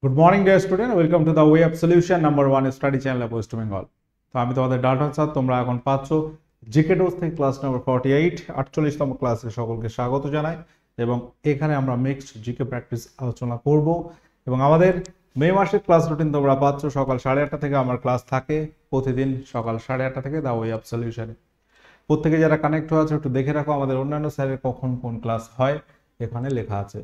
Good morning dear student, welcome to the way of solution number 1 study channel of West Bengal. তো আমি তোমাদের Dalton sir, তোমরা এখন পাচ্ছ জিকে ডোজ থেকে ক্লাস নাম্বার 48 48তম ক্লাসে সকলকে স্বাগত জানাই। এবং এখানে আমরা মিক্সড জিকে প্র্যাকটিস আলোচনা করব। এবং আমাদের মে মাসের ক্লাস রুটিন তোমরা পাচ্ছ সকাল 8:30 থেকে আমার ক্লাস থাকে প্রতিদিন সকাল 8:30 থেকে দ্য ওয়ে অফ সলিউশনে। প্রত্যেকে যারা কানেক্ট হয়ে আছে একটু দেখে রাখো আমাদের অন্যান্য স্যারের কখন কোন ক্লাস হয়, এখানে লেখা আছে।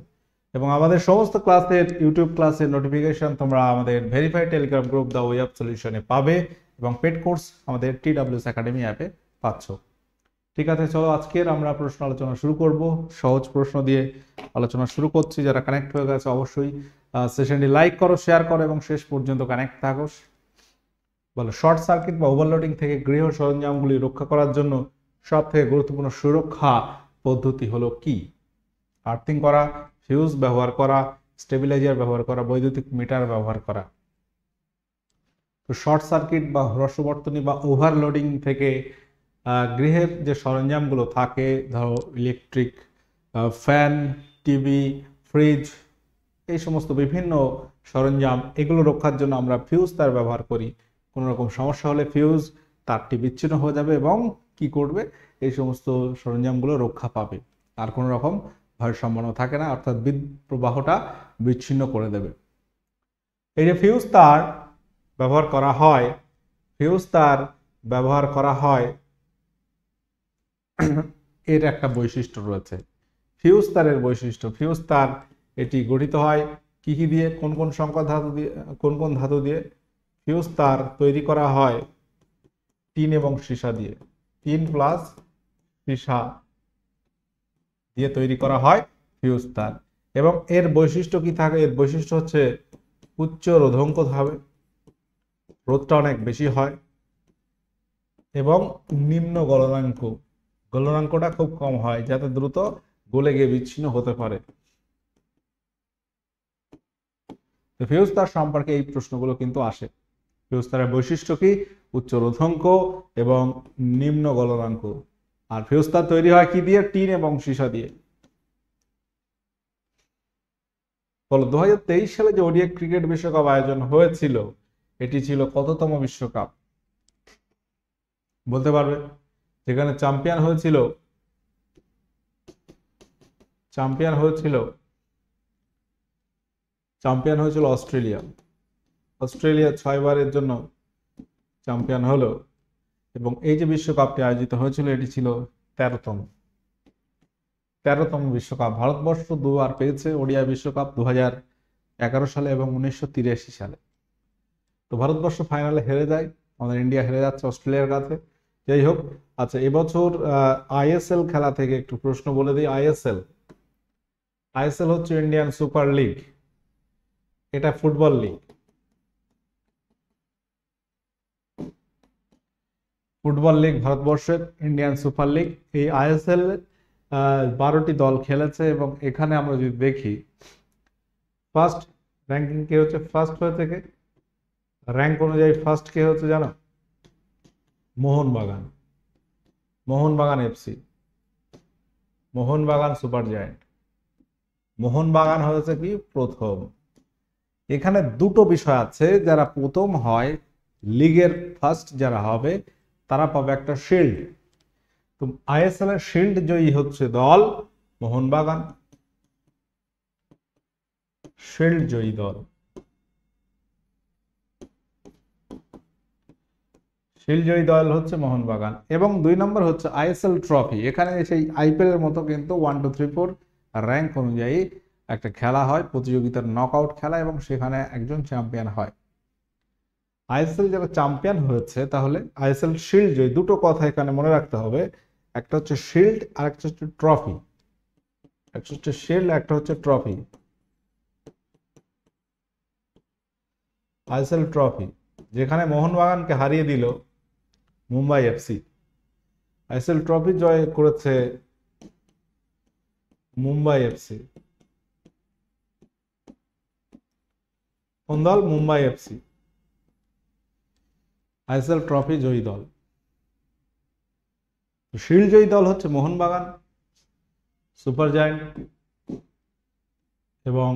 এবং আমাদের সমস্ত ক্লাসের ইউটিউব ক্লাসের নোটিফিকেশন তোমরা আমাদের verified Telegram group the way of সলিউশনে পাবে এবং পেড কোর্স আমাদের TWS একাডেমি অ্যাপে পাচ্ছ। ঠিক আছে, চলো আজকের আমরা প্রশ্ন আলোচনা শুরু করব। সহজ প্রশ্ন দিয়ে আলোচনা শুরু করছি। যারা কানেক্ট হয়ে গেছে অবশ্যই সেশনটি লাইক করো, শেয়ার করো এবং শেষ পর্যন্ত কানেক্ট থাকো। বলো, শর্ট সার্কিট বা ওভারলোডিং থেকে গৃহ সরঞ্জামগুলি রক্ষা করার জন্য সব থেকে গুরুত্বপূর্ণ সুরক্ষা পদ্ধতি হলো কি? আর্থিং করা, ফিউজ ব্যবহার করা, স্টেবিলাইজার ব্যবহার করা, বৈদ্যুতিক মিটার ব্যবহার করা। তো শর্ট সার্কিট বা হ্রস্ববর্তনী বা ওভারলোডিং থেকে গৃহের যে সরঞ্জামগুলো থাকে, ধরো ইলেকট্রিক ফ্যান, টিভি, ফ্রিজ, এই সমস্ত বিভিন্ন সরঞ্জাম, এগুলো রক্ষার জন্য আমরা ফিউজ তার ব্যবহার করি। কোনো রকম সমস্যা হলে ফিউজ তারটি বিচ্ছিন্ন হয়ে যাবে এবং কি করবে, এই সমস্ত সরঞ্জামগুলো রক্ষা পাবে, আর কোনো রকম ভারসাম্য থাকে না, অর্থাৎ বিদ্যুৎ প্রবাহটা বিচ্ছিন্ন করে দেবে। এই যে ফিউজ তার ব্যবহার করা হয়, ফিউজ তার ব্যবহার করা হয়, এর একটা বৈশিষ্ট্য রয়েছে। ফিউজ তারের বৈশিষ্ট্য, ফিউজ তার এটি গঠিত হয় কি কি দিয়ে, কোন কোন সংকর ধাতু দিয়ে, কোন কোন ধাতু দিয়ে? ফিউজ তার তৈরি করা হয় টিন এবং সীসা দিয়ে। টিন প্লাস সীসা দিয়ে তৈরি করা হয় ফিউজ তার। এবং এর বৈশিষ্ট্য কি থাকে? এর বৈশিষ্ট্য হচ্ছে উচ্চ রোধঙ্ক হবে, রোধটা অনেক বেশি হয়, এবং নিম্ন গলনাঙ্ক, গলনাঙ্কটা খুব কম হয় যাতে দ্রুত গলে গিয়ে বিচ্ছিন্ন হতে পারে। তো ফিউজ তার সম্পর্কে এই প্রশ্নগুলো কিন্তু আসে। ফিউজ তারের বৈশিষ্ট্য কি? উচ্চ রোধঙ্ক এবং নিম্ন গলনাঙ্ক। আর ফিউজ তার তৈরি হয় কি দিয়ে? টিন এবং সীসা দিয়ে। বলো, 2023 সালে যে ওডিআই ক্রিকেট বিশ্বকাপ আয়োজন হয়েছিল, এটি ছিল কততম বিশ্বকাপ? বলতে পারবে? যেখানে চ্যাম্পিয়ন হয়েছিল অস্ট্রেলিয়া। অস্ট্রেলিয়া 6বারের জন্য চ্যাম্পিয়ন হলো। এবং এই যে বিশ্বকাপটি আয়োজিত হয়েছিল, এটি ছিল 13তম বিশ্বকাপ। ভারতবর্ষ দুবার পেয়েছে ওডিআই বিশ্বকাপ, 2011 সালে এবং 1983 সালে। তো ভারতবর্ষ ফাইনালে হেরে যায়, আমাদের ইন্ডিয়া হেরে যাচ্ছে অস্ট্রেলিয়ার কাছে। যাই হোক, আচ্ছা, এবছর ISL খেলা থেকে একটু প্রশ্ন বলে দিই। আইএসএল হচ্ছে ইন্ডিয়ান সুপার লিগ, এটা ফুটবল লিগ। ফুটবল লিগ ভারতবর্ষের ইন্ডিয়ান সুপার লিগ। এই ISL 12টি দল খেলেছে এবং এখানে আমরা যদি দেখি, ফার্স্ট র্যাঙ্কিং কে হচ্ছে, ফার্স্ট হয়ে থেকে র্যাঙ্ক অনুযায়ী ফার্স্ট কে হচ্ছে জানো? Mohun Bagan FC, Mohun Bagan super giant. Mohun Bagan হয়েছে কি প্রথম। এখানে দুটো বিষয় আছে, যারা প্রথম হয় লিগের ফার্স্ট যারা হবে তারা পাবে একটা শিল্ড। তো ISL এর শিল্ড জয়ী হচ্ছে দল মোহনবাগান, শিল্ড জয়ী দল, শিল্ড জয়ী দল হচ্ছে মোহনবাগান। এবং 2 নম্বর হচ্ছে ISL ট্রফি। এখানে সেই IPL এর মতো কিন্তু 1, 2, 3, 4 র্যাঙ্ক অনুযায়ী একটা খেলা হয়, প্রতিযোগিতার নকআউট খেলা, এবং সেখানে একজন চ্যাম্পিয়ন হয়। ISL যারা চ্যাম্পিয়ন হয়েছে, তাহলে ISL শিল্ড জয়ী। দুটো কথা এখানে মনে রাখতে হবে, একটা হচ্ছে শিল্ড আর একটা হচ্ছে ট্রফি। একটা হচ্ছে শিল্ড, একটা হচ্ছে ট্রফি। ISL ট্রফি যেখানে মোহনবাগানকে হারিয়ে দিল মুম্বাই FC। ISL ট্রফি জয় করেছে মুম্বাই FC। কোন দল? মুম্বাই FC। ISL ট্রফি জয়ী দল। শিল্ড জয়ী দল হচ্ছে মোহনবাগান, সুপার জায়ান্ট এবং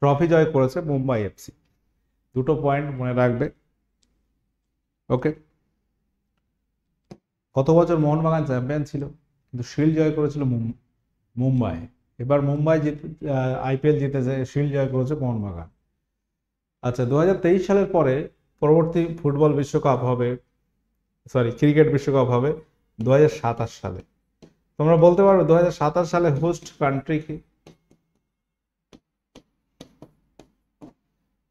ট্রফি জয় করেছে মুম্বাই এফসি। দুটো পয়েন্ট মনে রাখবে। ওকে, কত বছর মোহনবাগান চ্যাম্পিয়ন ছিল, কিন্তু শিল্ড জয় করেছিল মুম্বাই। এবার মুম্বাই আইপিএল জিতেছে, শিল্ড জয় করেছে মোহনবাগান। আচ্ছা, 2023 সালের পরে পরবর্তী ফুটবল বিশ্বকাপ হবে, সরি ক্রিকেট বিশ্বকাপ হবে 2027 সালে। তোমরা বলতে পারবে 2027 সালে হোস্ট কান্ট্রি কি?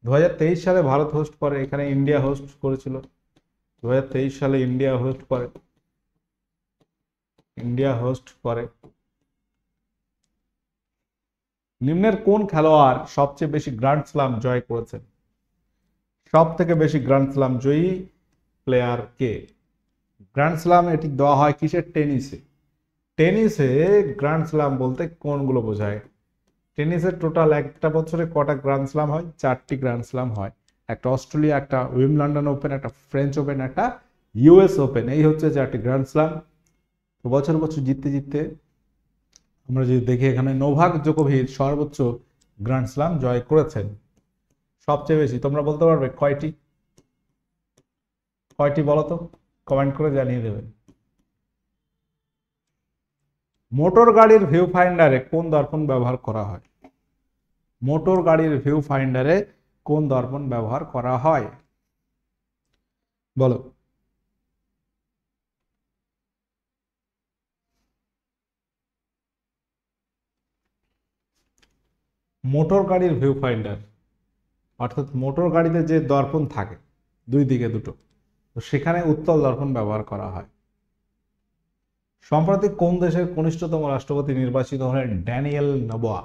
2023 সালে ভারত হোস্ট করে, এখানে ইন্ডিয়া হোস্ট করেছিল। 2023 সালে ইন্ডিয়া হোস্ট করে, নিম্নের কোন খেলোয়াড় সবচেয়ে বেশি গ্র্যান্ড স্লাম জয় করেছেন? সব থেকে বেশি গ্র্যান্ড স্লাম জয়ী প্লেয়ার কে? গ্র্যান্ড স্লাম এটি দেওয়া হয় কিসের? টেনিসে। টেনিসে গ্র্যান্ড স্লাম বলতে কোনগুলো বোঝায়? টেনিসের টোটাল একটা বছরে কটা গ্র্যান্ড স্লাম হয়? 4টি গ্র্যান্ড স্লাম হয়। একটা অস্ট্রেলিয়া, একটা উইম্বলডন ওপেন, একটা ফ্রেঞ্চ ওপেন, একটা ইউএস ওপেন, এই হচ্ছে 4টি গ্র্যান্ড স্লাম। তো বছর বছর জিততে জিততে আমরা যদি দেখি এখানে নোভাক জোকোভিচ সর্বোচ্চ গ্র্যান্ড স্লাম জয় করেছেন, সবচেয়ে বেশি। তোমরা বলতে পারবে কয়টি? কয়টি বলো তো, কমেন্ট করে জানিয়ে দেবে। মোটর গাড়ির ভিউ ফাইন্ডারে কোন দর্পণ ব্যবহার করা হয়? মোটর গাড়ির ভিউ ফাইন্ডারে কোন দর্পণ ব্যবহার করা হয় বলো? মোটর গাড়ির ভিউ ফাইন্ডার অর্থাৎ মোটর গাড়িতে যে দর্পণ থাকে দুই দিকে দুটো, তো সেখানে উত্তল দর্পণ ব্যবহার করা হয়। সম্প্রতি কোন দেশের কনিষ্ঠতম রাষ্ট্রপতি নির্বাচিত হলেন ড্যানিয়েল নোবোয়া?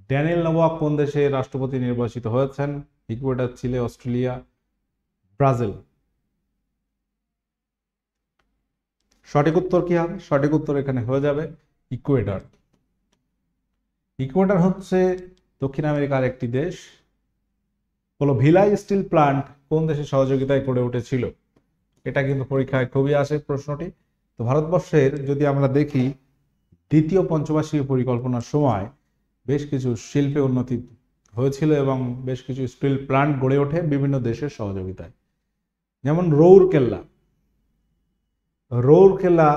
ড্যানিয়েল নোবোয়া কোন দেশের রাষ্ট্রপতি নির্বাচিত হয়েছেন? ইকুয়েডর, চিলে, অস্ট্রেলিয়া, ব্রাজিল। সঠিক উত্তর কি হবে? সঠিক উত্তর এখানে হয়ে যাবে ইকুয়েডর। ইকুয়েডর হচ্ছে দক্ষিণ আমেরিকার একটি দেশ। বলো, ভিলাই স্টিল প্লান্ট কোন দেশের সহযোগিতায় গড়ে উঠেছিল? এটা কিন্তু পরীক্ষায় খুবই আসে প্রশ্নটি। তো ভারতবর্ষের যদি আমরা দেখি, দ্বিতীয় পঞ্চবার্ষিক পরিকল্পনার সময় বেশ কিছু শিল্পে উন্নতি হয়েছিল এবং বেশ কিছু স্টিল প্লান্ট গড়ে ওঠে বিভিন্ন দেশের সহযোগিতায়। যেমন রৌরকেল্লা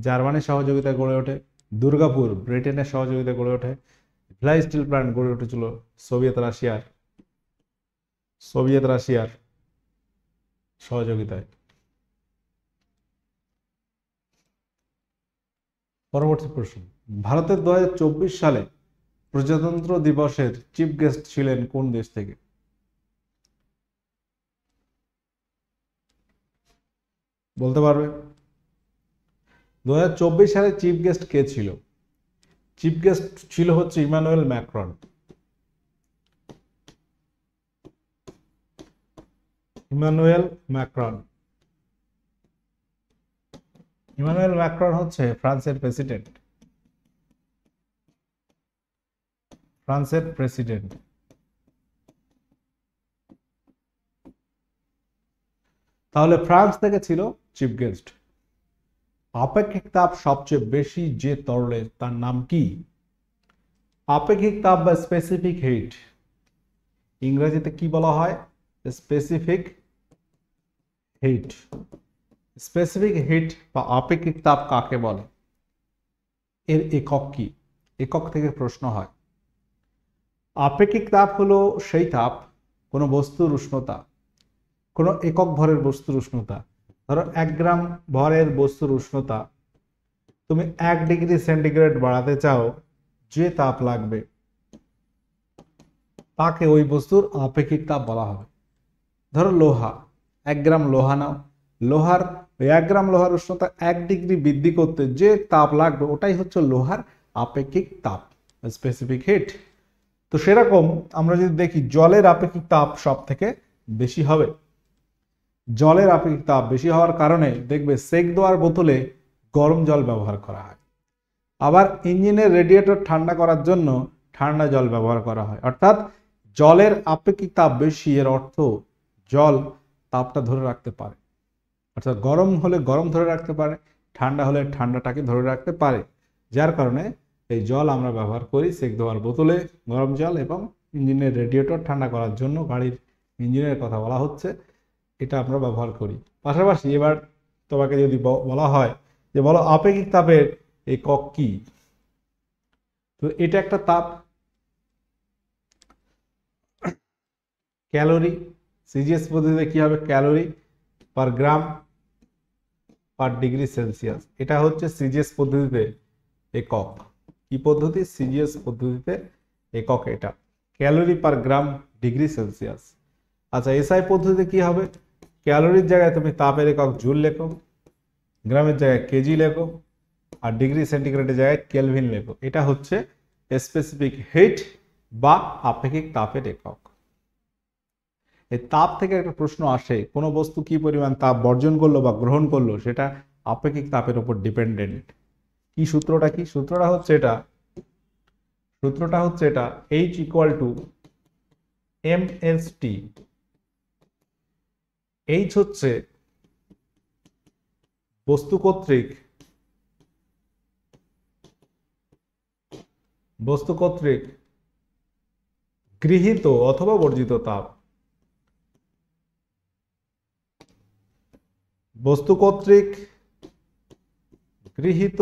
জার্মানির সহযোগিতায় গড়ে ওঠে, দুর্গাপুর ব্রিটেনের সহযোগিতায় গড়ে ওঠে, ভিলাই স্টিল প্লান্ট গড়ে উঠেছিল সোভিয়েত রাশিয়ার সহযোগিতায়। পরবর্তী প্রশ্ন, ভারতের 2024 সালে প্রজাতন্ত্র দিবসের চিফ গেস্ট ছিলেন কোন দেশ থেকে? বলতে পারবে? 2024 সালে চিফ গেস্ট কে ছিল? চিফ গেস্ট ছিল হচ্ছে ইমানুয়েল ম্যাক্রন। ইমানুয়েল ম্যাক্রন হচ্ছে ফ্রান্সের প্রেসিডেন্ট। তাহলে ফ্রান্স থেকে ছিল চিফ গেস্ট। আপেক্ষিক তাপ সবচেয়ে বেশি যে তরলে তার নাম কি? আপেক্ষিক তাপ বা স্পেসিফিক হিট ইংরেজিতে কি বলা হয়? স্পেসিফিক হিট বা আপেক্ষিক তাপ কাকে বলে? এর একক কি? একক থেকে প্রশ্ন হয়। আপেক্ষিক তাপ হলো সেই তাপ, কোনো বস্তুর উষ্ণতা, কোনো একক ভরের বস্তুর উষ্ণতা। ধরো 1 গ্রাম ভরের বস্তুর উষ্ণতা তুমি 1 ডিগ্রি সেন্টিগ্রেড বাড়াতে চাও, যে তাপ লাগবে তাকে ওই বস্তুর আপেক্ষিক তাপ বলা হবে। ধরো লোহা, 1 গ্রাম লোহা নাও, লোহার 1 গ্রাম লোহার উষ্ণতা 1 ডিগ্রি বৃদ্ধি করতে যে তাপ লাগবে ওটাই হচ্ছে লোহার আপেক্ষিক তাপ, স্পেসিফিক হিট। তো সেরকম আমরা যদি দেখি জলের আপেক্ষিক তাপ সব থেকে বেশি হবে। জলের আপেক্ষিক তাপ বেশি হওয়ার কারণে দেখবে সেক দেওয়ার বোতলে গরম জল ব্যবহার করা হয়, আবার ইঞ্জিনের রেডিয়েটর ঠান্ডা করার জন্য ঠান্ডা জল ব্যবহার করা হয়। অর্থাৎ জলের আপেক্ষিক তাপ বেশি, এর অর্থ জল তাপটা ধরে রাখতে পারে। অর্থাৎ গরম হলে গরম ধরে রাখতে পারে, ঠান্ডা হলে ঠান্ডাটাকে ধরে রাখতে পারে, যার কারণে এই জল আমরা ব্যবহার করি সেক দেওয়ার বোতলে, গরম জল, এবং ইঞ্জিনের রেডিয়েটর ঠান্ডা করার জন্য গাড়ির ইঞ্জিনের কথা বলা হচ্ছে, এটা আমরা ব্যবহার করি। পাশাপাশি এবার তোমাকে যদি বলা হয় যে বলো আপেক্ষিক তাপের একক কি, তো এটা একটা তাপ, ক্যালোরি। সিজিএস পদ্ধতিতে কি হবে? ক্যালোরি পার গ্রাম পার ডিগ্রি সেলসিয়াস। এটা হচ্ছে সিজিএস পদ্ধতিতে একক। কি পদ্ধতি? সিজিএস পদ্ধতিতে একক এটা, ক্যালোরি পার গ্রাম ডিগ্রি সেলসিয়াস। আচ্ছা, এসআই পদ্ধতিতে কি হবে? ক্যালোরির জায়গায় তুমি তাপের একক জুল লেখো, গ্রামের জায়গায় কেজি লেখো, আর ডিগ্রি সেন্টিগ্রেডের জায়গায় কেলভিন লেখো। এটা হচ্ছে স্পেসিফিক হিট বা আপেক্ষিক তাপের একক। এই তাপ থেকে একটা প্রশ্ন আসে, কোনো বস্তু কি পরিমাণ তাপ বর্জন করলো বা গ্রহণ করলো সেটা আপেক্ষিক তাপের উপর ডিপেন্ডেন্ট। কি সূত্রটা কি? সূত্রটা হচ্ছে এটা H equal to mst। H হচ্ছে বস্তু কর্তৃক গৃহীত অথবা বর্জিত তাপ। বস্তু কর্তৃক গৃহীত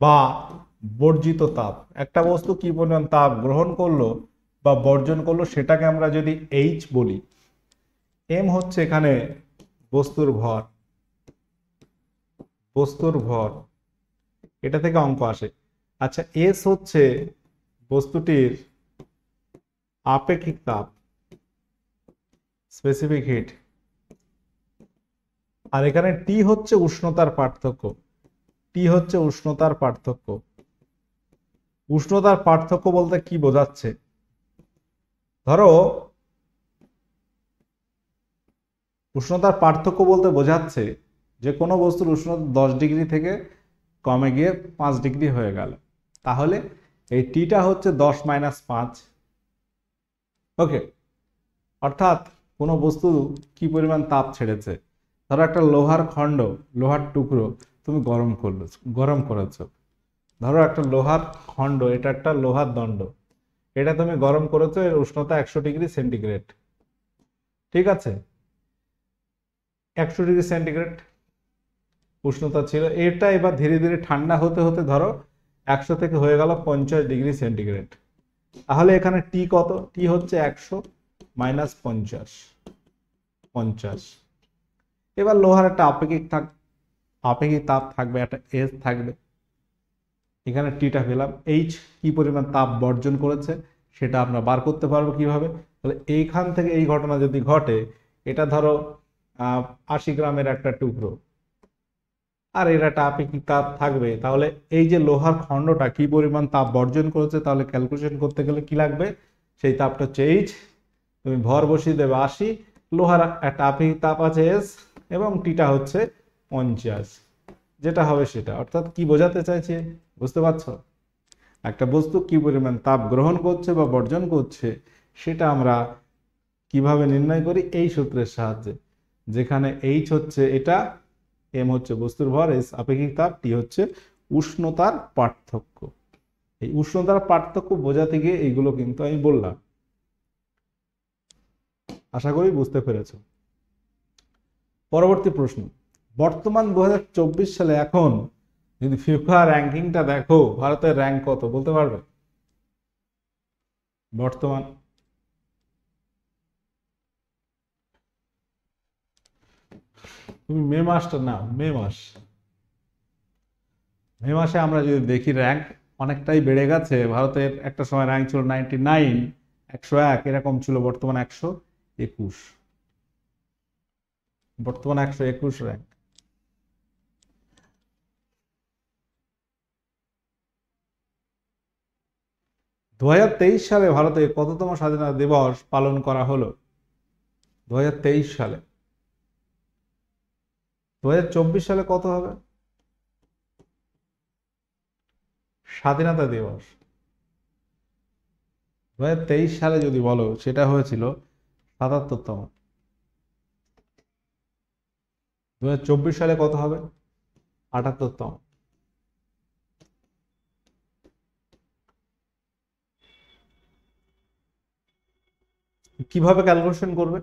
বা বর্জিত তাপ। একটা বস্তু কি পরিমাণ তাপ গ্রহণ করলো বা বর্জন করলো সেটাকে আমরা যদি H বলি, M হচ্ছে এখানে বস্তুর ভর, এটা থেকে অঙ্ক আসে। আচ্ছা, S হচ্ছে বস্তুটির আপেক্ষিক তাপ, স্পেসিফিক হিট, আর এখানে T হচ্ছে উষ্ণতার পার্থক্য। উষ্ণতার পার্থক্য বলতে কি বোঝাচ্ছে? ধরো উষ্ণতার পার্থক্য বলতে বোঝাচ্ছে যে কোনো বস্তুর উষ্ণতা 10 ডিগ্রি থেকে কমে গিয়ে 5 ডিগ্রি হয়ে গেল, তাহলে এই টিটা হচ্ছে 10-5। ওকে, অর্থাৎ কোনো বস্তু কি পরিমাণ তাপ ছেড়েছে। ধরো একটা লোহার টুকরো তুমি গরম করেছো। ধরো একটা লোহার খণ্ড, এটা একটা লোহার দণ্ড, এটা তুমি গরম করেছো, এর উষ্ণতা 100 ডিগ্রি সেন্টিগ্রেড। ঠিক আছে, 100 ডিগ্রি সেন্টিগ্রেড উষ্ণতা ছিল। এটা এবার ধীরে ধীরে ঠান্ডা হতে হতে ধরো 100 থেকে হয়ে গেল 50 ডিগ্রি সেন্টিগ্রেড। তাহলে এখানে টি কত? টি হচ্ছে 100 মাইনাস 50। এবার লোহার একটা আপেক্ষিক তাপ থাকবে, একটা এস থাকবে। এখানে টিটা পেলাম। এইচ কি পরিমাণ তাপ বর্জন করেছে সেটা আমরা বার করতে পারবো কিভাবে? তাহলে এইখান থেকে এই ঘটনা যদি ঘটে, এটা ধরো 80 গ্রামের একটা টুকরো, আর এর একটা আপেক্ষিক তাপ থাকবে, তাহলে এই যে লোহার খণ্ডটা কি পরিমাণ তাপ বর্জন করেছে, তাহলে ক্যালকুলেশন করতে গেলে কি লাগবে? সেই তাপটা হচ্ছে এইচ, তুমি ভর বসিয়ে দেবে 80, লোহার একটা আপেক্ষিক তাপ আছে এস, এবং টিটা হচ্ছে 50, যেটা হবে সেটা। অর্থাৎ কি বোঝাতে চাইছে বুঝতে পারছো? একটা বস্তু কি পরিমাণ তাপ গ্রহণ করছে বা বর্জন করছে সেটা আমরা কিভাবে নির্ণয় করি? এই সূত্রের সাহায্যে, যেখানে এইচ হচ্ছে এটা, এম হচ্ছে বস্তুর ভর, এস আপেক্ষিক তাপ, টি হচ্ছে উষ্ণতার পার্থক্য। এই উষ্ণতার পার্থক্য বোঝাতে গিয়ে এইগুলো কিন্তু আমি বললাম। আশা করি বুঝতে পেরেছ। পরবর্তী প্রশ্ন, বর্তমান 2024 সালে এখন যদি ফিফা র্যাঙ্কিংটা দেখো, ভারতের র্যাঙ্ক কত বলতে পারবে? বর্তমান তুমি মে মাসে আমরা যদি দেখি র্যাঙ্ক অনেকটাই বেড়ে গেছে। ভারতের একটা সময় র্যাঙ্ক ছিল 99, 101 এরকম ছিল, বর্তমান 121, বর্তমান 121 র্যাঙ্ক। দু সালে ভারতে কততম স্বাধীনতা দিবস পালন করা হলো? 2023 সালে। 2024 সালে কত হবে? স্বাধীনতা দিবস 2023 সালে যদি বলো সেটা হয়েছিল 77তম। 2024 সালে কত হবে? 78তম। কিভাবে ক্যালকুলেশন করবে?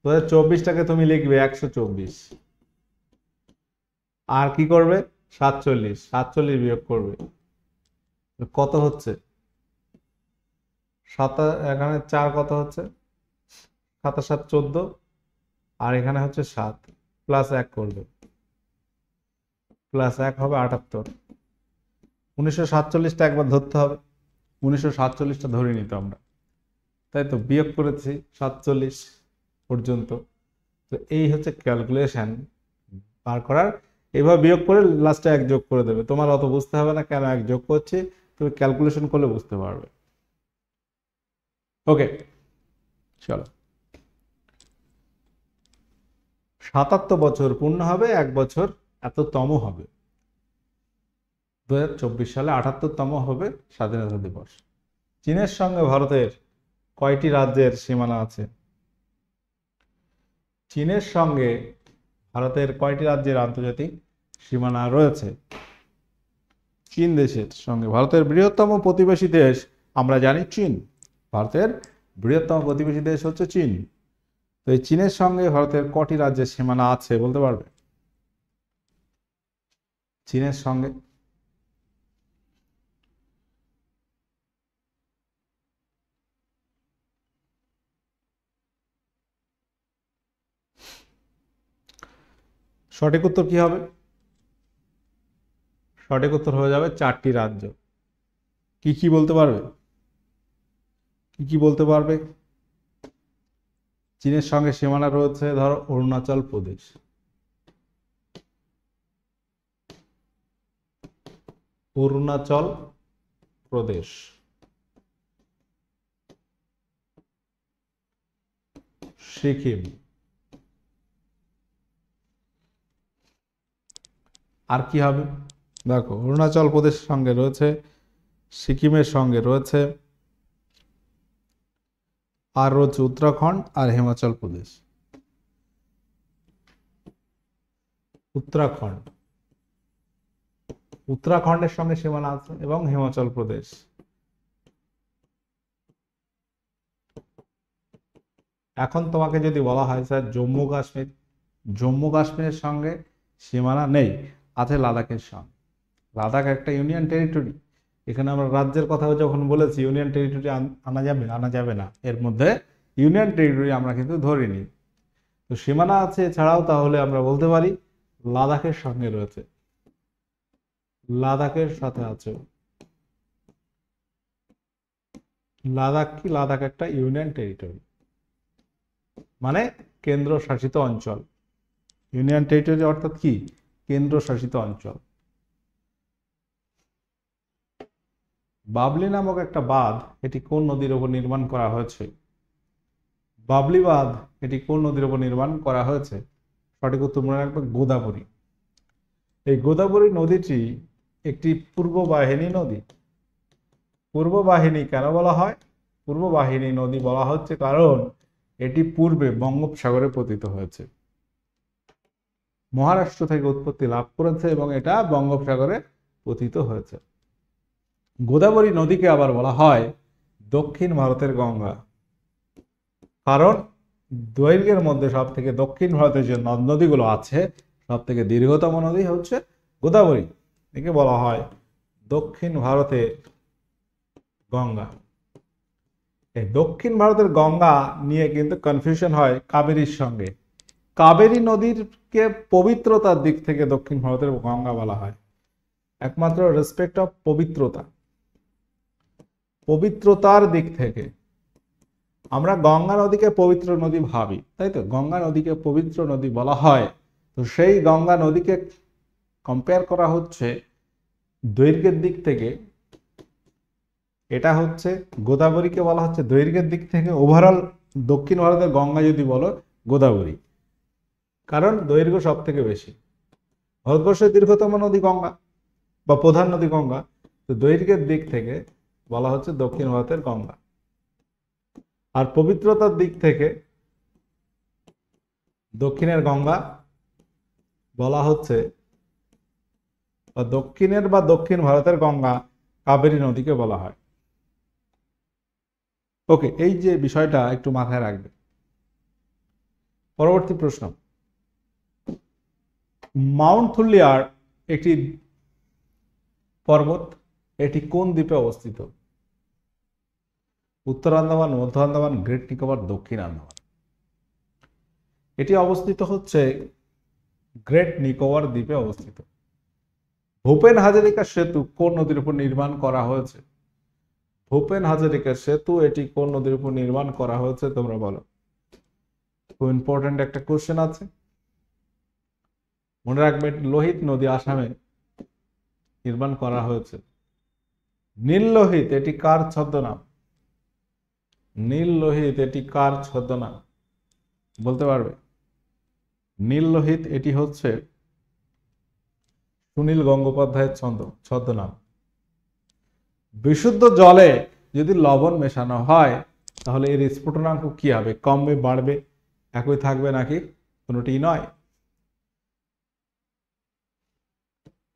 2024টাকে তুমি লিখবে 124, আর কি করবে 47 বিয়োগ করবে, কত হচ্ছে এখানে 4 কত হচ্ছে 7 আর 7 14, আর এখানে হচ্ছে 7 প্লাস 1 করবে, প্লাস 1 হবে 78। 1947টা একবার ধরতে হবে, 1947টা ধরে নিতে আমরা, তাই তো বিয়োগ করেছি 47 পর্যন্ত। তো এই হচ্ছে ক্যালকুলেশন বার করার। এইভাবে বিয়োগ করে লাস্টে 1 যোগ করে দেবে, তোমার অত বুঝতে হবে না কেন 1 যোগ করছি, তুমি ক্যালকুলেশন করলে বুঝতে পারবে। ওকে চলো, 77 বছর পূর্ণ হবে, 1 বছর এততম হবে, 2024 সালে 78তম হবে স্বাধীনতা দিবস। চীনের সঙ্গে ভারতের কয়টি রাজ্যের সীমানা আছে? চীনের সঙ্গে ভারতের কয়টি রাজ্যের আন্তর্জাতিক সীমানা রয়েছে? চীন দেশের সঙ্গে ভারতের বৃহত্তম প্রতিবেশী দেশ আমরা জানি চীন, ভারতের বৃহত্তম প্রতিবেশী দেশ হচ্ছে চীন। তো এই চীনের সঙ্গে ভারতের কটি রাজ্যের সীমানা আছে বলতে পারবে? চীনের সঙ্গে সঠিক উত্তর কি হবে? সঠিক উত্তর হয়ে যাবে 4টি রাজ্য। কি কি বলতে পারবে? কি কি বলতে পারবে? চীনের সঙ্গে সীমানা রয়েছে ধরো অরুণাচল প্রদেশ, অরুণাচল প্রদেশ, সিকিম, আর কি হবে দেখো, অরুণাচল প্রদেশের সঙ্গে রয়েছে, সিকিমের সঙ্গে রয়েছে, আর রয়েছে উত্তরাখণ্ড আর হিমাচল প্রদেশ। উত্তরাখণ্ড, উত্তরাখণ্ডের সঙ্গে সীমানা আছে এবং হিমাচল প্রদেশ। এখন তোমাকে যদি বলা হয় স্যার জম্মু কাশ্মীর, জম্মু কাশ্মীরের সঙ্গে সীমানা নেই, আছে লাদাখের সঙ্গে। লাদাখ একটা ইউনিয়ন টেরিটরি, এখানে আমরা রাজ্যের কথা যখন বলেছি ইউনিয়ন টেরিটরি আনা যাবে আনা যাবে না, এর মধ্যে ইউনিয়ন টেরিটরি আমরা কিন্তু ধরিনি। তো সীমানা আছে এছাড়াও, তাহলে আমরা বলতে পারি লাদাখের সঙ্গে রয়েছে, লাদাখের সাথে আছে। লাদাখ কি? লাদাখ একটা ইউনিয়ন টেরিটরি, মানে কেন্দ্র শাসিত অঞ্চল। ইউনিয়ন টেরিটরি অর্থাৎ কি? কেন্দ্র শাসিত অঞ্চল। বাবলি নামক একটা বাঁধ, এটি কোন নদীর উপর নির্মাণ করা হয়েছে? বাবলি বাঁধ এটি কোন নদীর উপর নির্মাণ করা হয়েছে? সঠিক উত্তর মনে রাখবে গোদাবরী। এই গোদাবরী নদীটি একটি পূর্ব বাহিনী নদী। পূর্ব বাহিনী কেন বলা হয়? পূর্ব বাহিনী নদী বলা হচ্ছে কারণ এটি পূর্বে বঙ্গোপসাগরে পতিত হয়েছে, মহারাষ্ট্র থেকে উৎপত্তি লাভ করেছে এবং এটা বঙ্গোপসাগরে পতিত হয়েছে। গোদাবরী নদীকে আবার বলা হয় দক্ষিণ ভারতের গঙ্গা, কারণ দৈর্ঘ্যের মধ্যে সব থেকে দক্ষিণ ভারতের যে নদ নদীগুলো আছে সব থেকে দীর্ঘতম নদী হচ্ছে গোদাবরী, একে বলা হয় দক্ষিণ ভারতের গঙ্গা। এই দক্ষিণ ভারতের গঙ্গা নিয়ে কিন্তু কনফিউশন হয় কাবেরীর সঙ্গে। কাবেরী নদীরকে পবিত্রতার দিক থেকে দক্ষিণ ভারতের গঙ্গা বলা হয়, একমাত্র রেসপেক্ট অফ পবিত্রতা, পবিত্রতার দিক থেকে আমরা গঙ্গা নদীকে পবিত্র নদী ভাবি, তাই তো? গঙ্গা নদীকে পবিত্র নদী বলা হয়। তো সেই গঙ্গা নদীকে কম্পেয়ার করা হচ্ছে দৈর্ঘ্যের দিক থেকে, এটা হচ্ছে গোদাবরীকে বলা হচ্ছে দৈর্ঘ্যের দিক থেকে ওভারঅল দক্ষিণ ভারতের গঙ্গা যদি বলো গোদাবরী, কারণ দৈর্ঘ্য সব থেকে বেশি। ভারতবর্ষের দীর্ঘতম নদী গঙ্গা বা প্রধান নদী গঙ্গা, তো দৈর্ঘ্যের দিক থেকে বলা হচ্ছে দক্ষিণ ভারতের গঙ্গা। আর পবিত্রতার দিক থেকে দক্ষিণের গঙ্গা বলা হচ্ছে, বা দক্ষিণ ভারতের গঙ্গা কাবেরী নদীকে বলা হয়। ওকে, এই যে বিষয়টা একটু মাথায় রাখবে। পরবর্তী প্রশ্ন, মাউন্ট থুলিয়ার একটি পর্বত, এটি কোন দ্বীপে অবস্থিত? উত্তর আন্দামান, মধ্য আন্দামান, গ্রেট নিকোবর, দক্ষিণ আন্দামান। এটি অবস্থিত হচ্ছে গ্রেট নিকোবর দ্বীপে অবস্থিত। ভূপেন হাজারিকা সেতু কোন নদীর উপর নির্মাণ করা হয়েছে? ভূপেন হাজারিকা সেতু এটি কোন নদীর উপর নির্মাণ করা হয়েছে তোমরা বলো। খুব ইম্পর্টেন্ট একটা কোশ্চেন আছে, মনে রাখবে। লোহিত নদী আসামে নির্মাণ করা হয়েছে। নীল লোহিত এটি কার ছদ্মনাম? নীল লোহিত এটি কার ছদ্মনাম বলতে পারবে? নীল লোহিত এটি হচ্ছে সুনীল গঙ্গোপাধ্যায়ের ছদ্মনাম। বিশুদ্ধ জলে যদি লবণ মেশানো হয় তাহলে এর স্ফুটনাঙ্ক কি হবে? কমবে, বাড়বে, একই থাকবে নাকি কোনোটি নয়?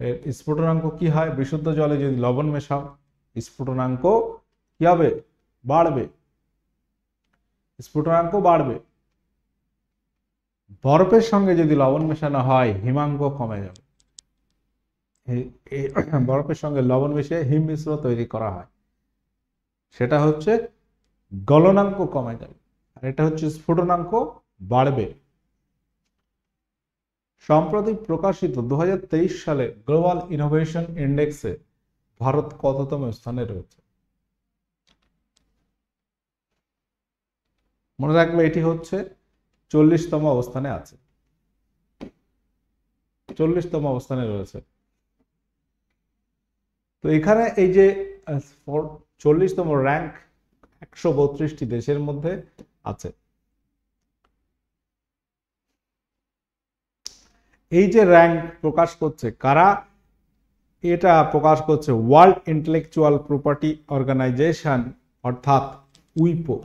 এর স্ফুটনাঙ্ক কি হয়? বিশুদ্ধ জলে যদি লবণ মেশাও স্ফুটনাঙ্ক কি হবে? বাড়বে, স্ফুটনাঙ্ক বাড়বে। বরফের সঙ্গে যদি লবণ মেশানো হয় হিমাঙ্ক কমে যাবে। বরফের সঙ্গে লবণ মিশিয়ে হিম মিশ্র তৈরি করা হয়, সেটা হচ্ছে গলনাঙ্ক কমে যাবে, আর এটা হচ্ছে স্ফুটনাঙ্ক বাড়বে। সম্প্রতি প্রকাশিত 2023 সালে গ্লোবাল ইনোভেশন ইন্ডেক্সে ভারত কততম স্থানে রয়েছে? মনে রাখবে এটি হচ্ছে 40তম অবস্থানে আছে, 40তম অবস্থানে রয়েছে। তো এখানে এই যে 40তম র্যাঙ্ক 132টি দেশের মধ্যে আছে। এই যে র্যাঙ্ক প্রকাশ করছে কারা? এটা প্রকাশ করছে ওয়ার্ল্ড ইন্টেলেকচুয়াল প্রপার্টি অর্গানাইজেশন, অর্থাৎ উইপো।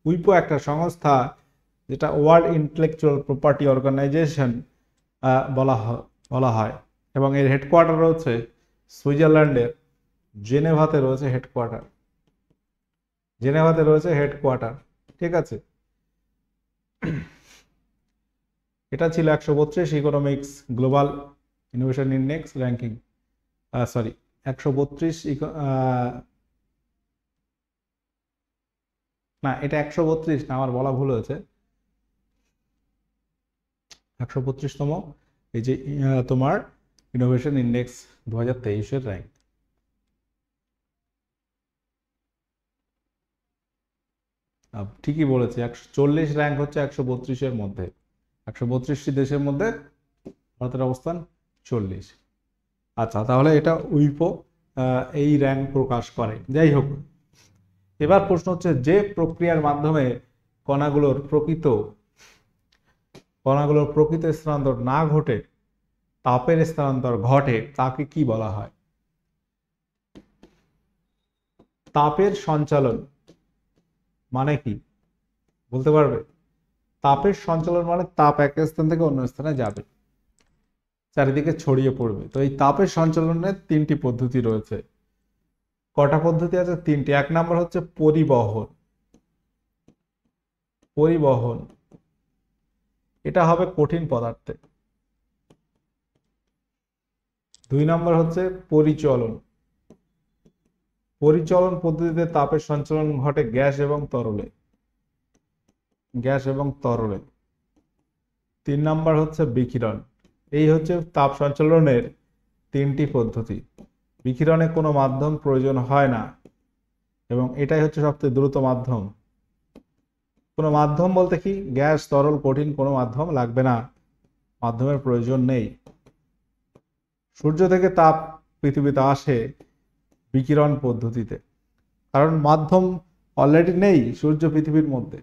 উইপো একটা সংস্থা যেটা ওয়ার্ল্ড ইন্টেলেকচুয়াল প্রপার্টি অর্গানাইজেশন বলা হয়, এবং এর হেডকোয়ার্টার রয়েছে সুইজারল্যান্ডের জেনেভাতে রয়েছে হেডকোয়ার্টার। জেনেভাতে রয়েছে হেডকোয়ার্টার, ঠিক আছে। এটা ছিল 132 economics global innovation index ranking, sorry 132 না, এটা 132 না, আমার বলা ভুল হয়েছে। 132তম এই যে তোমার ইনোভেশন ইন্ডেক্স 2023-এর র্যাঙ্ক। ঠিকই বলেছি, 140 র্যাঙ্ক হচ্ছে 132-এর মধ্যে। 132টি দেশের মধ্যে ভারতের অবস্থান 40। আচ্ছা, তাহলে এটা উইপো এই র্যাঙ্ক প্রকাশ করে। যাই হোক, এবার প্রশ্ন হচ্ছে, যে প্রক্রিয়ার মাধ্যমে কণাগুলোর প্রকৃত স্থানান্তর না ঘটে তাপের স্থানান্তর ঘটে তাকে কি বলা হয়? তাপের সঞ্চালন মানে কি বলতে পারবে? তাপের সঞ্চালন মানে তাপ এক স্থান থেকে অন্য স্থানে যাবে, চারিদিকে ছড়িয়ে পড়বে। তো এই তাপের সঞ্চালনের 3টি পদ্ধতি রয়েছে। কটা পদ্ধতি আছে? 3টি। 1 নম্বর হচ্ছে পরিবহন। পরিবহন এটা হবে কঠিন পদার্থে। 2 নম্বর হচ্ছে পরিচলন। পরিচলন পদ্ধতিতে তাপের সঞ্চালন ঘটে গ্যাস এবং তরলে। 3 নম্বর হচ্ছে বিকিরণ। এই হচ্ছে তাপ সঞ্চালনের 3টি পদ্ধতি। বিকিরণে কোনো মাধ্যম প্রয়োজন হয় না এবং এটাই হচ্ছে সবচেয়ে দ্রুত মাধ্যম। কোনো মাধ্যম বলতে কি, গ্যাস, তরল, কঠিন কোনো মাধ্যম লাগবে না, মাধ্যমের প্রয়োজন নেই। সূর্য থেকে তাপ পৃথিবীতে আসে বিকিরণ পদ্ধতিতে, কারণ মাধ্যম অলরেডি নেই সূর্য পৃথিবীর মধ্যে।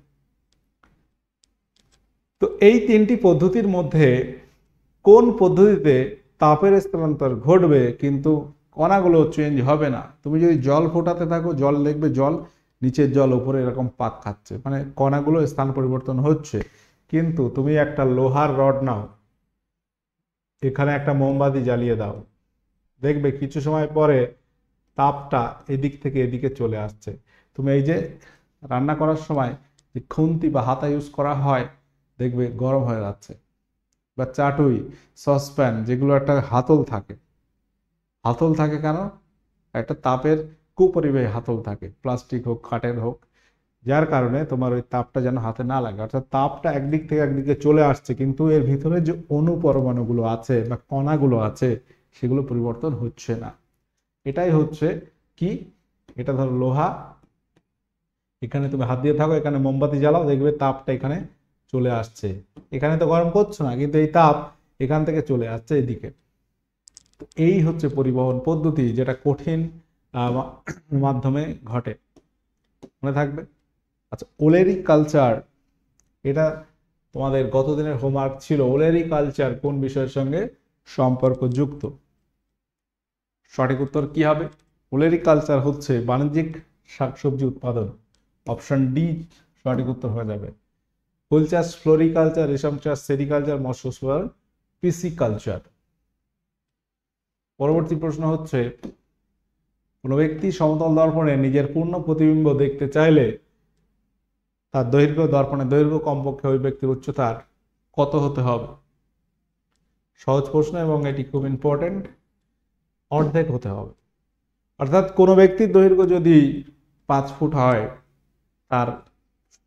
তো এই 3টি পদ্ধতির মধ্যে কোন পদ্ধতিতে তাপের স্থানান্তর ঘটবে কিন্তু কণাগুলো চেঞ্জ হবে না? তুমি যদি জল ফোটাতে থাকো, জল দেখবে জল নিচের জল উপরে এরকম পাক খাচ্ছে, মানে কণাগুলো স্থান পরিবর্তন হচ্ছে। কিন্তু তুমি একটা লোহার রড নাও, এখানে একটা মোমবাতি জ্বালিয়ে দাও, দেখবে কিছু সময় পরে তাপটা এদিক থেকে এদিকে চলে আসছে। তুমি এই যে রান্না করার সময় যে খুন্তি বা হাতা ইউজ করা হয় দেখবে গরম হয়ে যাচ্ছে। বা চাটুই, সসপ্যান, যেগুলো একটা হাতল থাকে, হাতল থাকে কেন? একটা তাপের কুপরিবাহী হাতল থাকে, প্লাস্টিক হোক কাঠের হোক, যার কারণে তোমার ওই তাপটা যেন হাতে না লাগে। অর্থাৎ তাপটা একদিক থেকে একদিকে চলে আসছে, কিন্তু এর ভিতরে যে অণু পরমাণুগুলো আছে বা কণাগুলো আছে সেগুলো পরিবর্তন হচ্ছে না। এটাই হচ্ছে কি, এটা ধরো লোহা, এখানে তুমি হাত দিয়ে থাকো, এখানে মোমবাতি জ্বালাও, দেখবে তাপটা এখানে চলে আসছে। এখানে তো গরম করছো না, কিন্তু এই তাপ এখান থেকে চলে আসছে এদিকে। তো এই হচ্ছে পরিবহন পদ্ধতি, যেটা কঠিন মাধ্যমে ঘটে, মনে থাকবে। আচ্ছা, ওলেরি কালচার, এটা তোমাদের গত দিনের হোমওয়ার্ক ছিল। ওলেরি কালচার কোন বিষয়ের সঙ্গে সম্পর্কযুক্ত? সঠিক উত্তর কি হবে? ওলেরি কালচার হচ্ছে বাণিজ্যিক শাকসবজি উৎপাদন। অপশন ডি সঠিক উত্তর হয়ে যাবে। ফুল চাষ ফ্লোরিকালচার, রেশম চাষ সেরিকালচার, মৎস্য পালন পিসিকালচার। পরবর্তী প্রশ্ন হচ্ছে, কোনো ব্যক্তি সমতল দর্পণে নিজের পূর্ণ প্রতিবিম্ব দেখতে চাইলে তার দৈর্ঘ্য, দর্পণের দৈর্ঘ্য কমপক্ষে ওই ব্যক্তির উচ্চতার কত হতে হবে? সহজ প্রশ্ন এবং এটি খুব ইম্পর্টেন্ট। অর্ধেক হতে হবে। অর্থাৎ কোনো ব্যক্তির দৈর্ঘ্য যদি 5 ফুট হয়, তার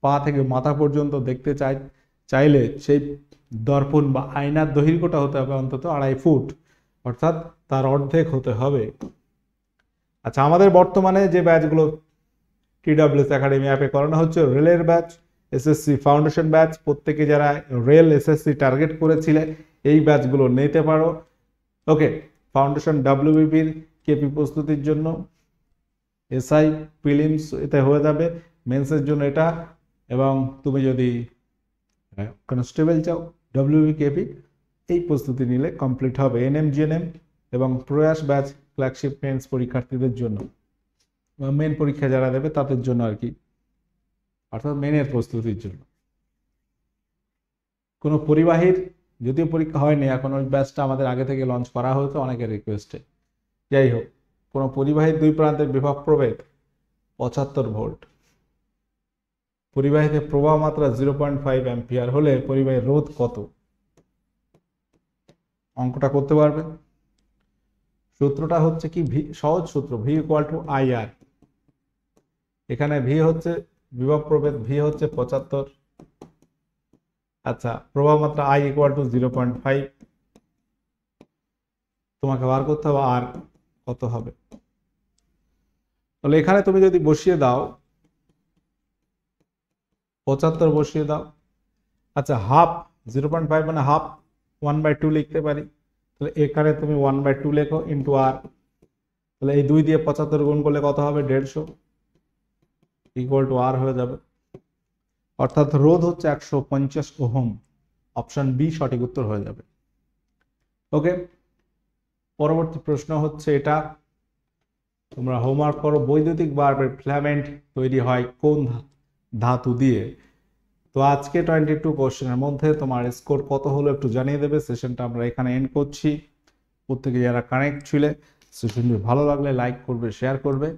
পা থেকে মাথা পর্যন্ত দেখতে চাইলে সেই দর্পণ বা আয়নার দৈর্ঘ্যটা হতে হবে অন্তত 2.5 ফুট, অর্থাৎ তার অর্ধেক হতে হবে। আচ্ছা, আমাদের বর্তমানে যে ব্যাচগুলো TWS একাডেমি অ্যাপে করানো হচ্ছে, রেলের ব্যাচ, এসএসসি ফাউন্ডেশন ব্যাচ, প্রত্যেকে যারা রেল এসএসসি টার্গেট করেছিলে এই ব্যাচগুলো নিতে পারো। ওকে, ফাউন্ডেশন WBPর কেপি প্রস্তুতির জন্য, এসআই প্রিলিমস এতে হয়ে যাবে, মেন্সের জন্য এটা, এবং তুমি যদি কনস্টেবল চাও WBP কেপি, এই প্রস্তুতি নিলে কমপ্লিট হবে। এনএম জিএনএম এবং প্রয়াস ব্যাচ ফ্ল্যাগশিপ মেন্স পরীক্ষার্থীদের জন্য, মেন পরীক্ষা যারা দেবে তাদের জন্য আর কি, অর্থাৎ মেনের প্রস্তুতির জন্য। কোনো পরিবাহীর যদিও পরীক্ষা হয়নি এখন, ওই ব্যাচটা আমাদের আগে থেকে লঞ্চ করা হতো অনেকের রিকোয়েস্টে। যাই হোক, কোনো পরিবাহীর দুই প্রান্তের বিভব প্রভেদ 75 ভোল্ট। পরিবাহীতে প্রবাহ মাত্রা 0.5 অ্যাম্পিয়ার হলে পরিবাহীর রোধ কত? অঙ্কটা করতে পারবে। সূত্রটা হচ্ছে কি, সহজ সূত্র, V = IR। এখানে V হচ্ছে বিভব প্রভেদ, V হচ্ছে 75। আচ্ছা, প্রবাহ মাত্রা I = 0.5। তোমাকে বার করতে হবে আর কত হবে। তাহলে এখানে তুমি যদি বসিয়ে দাও 75 বসিয়ে দাও। আচ্ছা, হাফ 0.5 মানে হাফ, 1/2 লিখতে পারি। তাহলে এখানে তুমি 1/2 লেখো ইন্টু আর। তাহলে এই 2 দিয়ে 75 গুণ করলে কত হবে? 150 = আর হয়ে যাবে। অর্থাৎ রোধ হচ্ছে 150 ওহম। অপশন বি সঠিক উত্তর হয়ে যাবে। ওকে, পরবর্তী প্রশ্ন হচ্ছে এটা, তোমরা হোমওয়ার্ক করো। বৈদ্যুতিক বাল্বের ফিলামেন্ট তৈরি হয় কোন ধাতু দিয়ে? তো আজকে 22 কোশ্চেনের মধ্যে তোমার স্কোর কত হলো একটু জানিয়ে দেবে। সেশনটা আমরা এখানে এন্ড করছি। প্রত্যেকে যারা কানেক্ট ছিলে, সেশনটি ভালো লাগলে লাইক করবে, শেয়ার করবে।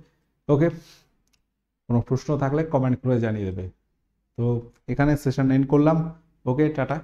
ওকে, কোনো প্রশ্ন থাকলে কমেন্ট করে জানিয়ে দেবে। তো এখানে সেশন এন্ড করলাম। ওকে, টাটা।